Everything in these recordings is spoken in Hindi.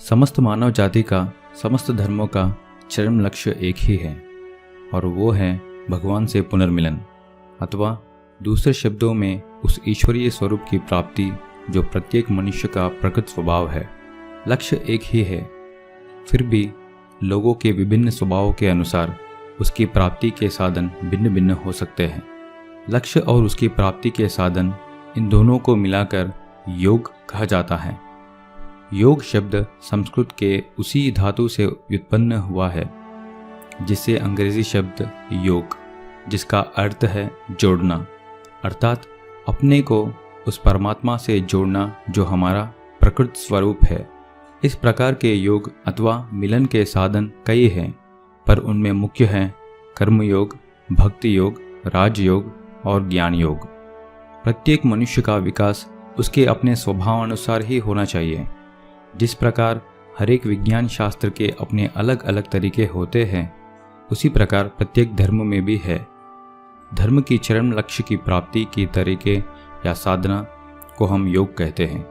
समस्त मानव जाति का, समस्त धर्मों का चरम लक्ष्य एक ही है और वो है भगवान से पुनर्मिलन, अथवा दूसरे शब्दों में उस ईश्वरीय स्वरूप की प्राप्ति जो प्रत्येक मनुष्य का प्रकृत स्वभाव है। लक्ष्य एक ही है, फिर भी लोगों के विभिन्न स्वभावों के अनुसार उसकी प्राप्ति के साधन भिन्न भिन्न हो सकते हैं। लक्ष्य और उसकी प्राप्ति के साधन, इन दोनों को मिलाकर योग कहा जाता है। योग शब्द संस्कृत के उसी धातु से व्युत्पन्न हुआ है जिससे अंग्रेजी शब्द योग, जिसका अर्थ है जोड़ना, अर्थात अपने को उस परमात्मा से जोड़ना जो हमारा प्रकृत स्वरूप है। इस प्रकार के योग अथवा मिलन के साधन कई हैं, पर उनमें मुख्य हैं कर्म योग, भक्ति योग, राजयोग और ज्ञान योग। प्रत्येक मनुष्य का विकास उसके अपने स्वभावानुसार ही होना चाहिए। जिस प्रकार हर एक विज्ञान शास्त्र के अपने अलग अलग तरीके होते हैं, उसी प्रकार प्रत्येक धर्म में भी है। धर्म की चरम लक्ष्य की प्राप्ति के तरीके या साधना को हम योग कहते हैं।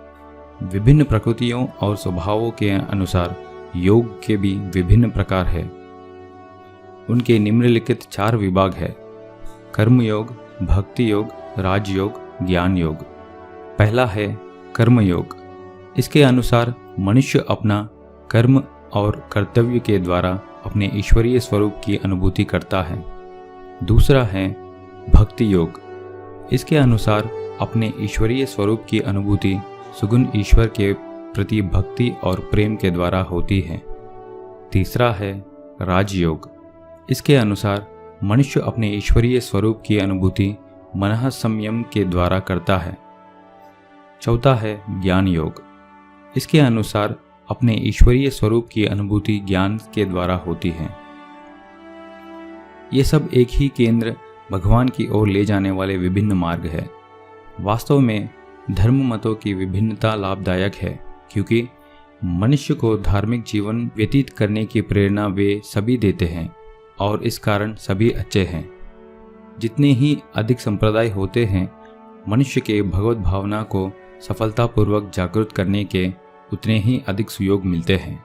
विभिन्न प्रकृतियों और स्वभावों के अनुसार योग के भी विभिन्न प्रकार हैं। उनके निम्नलिखित 4 विभाग है: कर्म योग, भक्ति योग, राजयोग, ज्ञान योग। पहला है कर्म योग। इसके अनुसार मनुष्य अपना कर्म और कर्तव्य के द्वारा अपने ईश्वरीय स्वरूप की अनुभूति करता है। दूसरा है भक्ति योग। इसके अनुसार अपने ईश्वरीय स्वरूप की अनुभूति सुगुण ईश्वर के प्रति भक्ति और प्रेम के द्वारा होती है। तीसरा है राजयोग। इसके अनुसार मनुष्य अपने ईश्वरीय स्वरूप की अनुभूति मनः संयम के द्वारा करता है। चौथा है ज्ञान योग। इसके अनुसार अपने ईश्वरीय स्वरूप की अनुभूति ज्ञान के द्वारा होती है। ये सब एक ही केंद्र भगवान की ओर ले जाने वाले विभिन्न मार्ग है। वास्तव में धर्म मतों की विभिन्नता लाभदायक है, क्योंकि मनुष्य को धार्मिक जीवन व्यतीत करने की प्रेरणा वे सभी देते हैं और इस कारण सभी अच्छे हैं। जितने ही अधिक संप्रदाय होते हैं, मनुष्य के भगवत भावना को सफलतापूर्वक जागृत करने के उतने ही अधिक सुयोग मिलते हैं।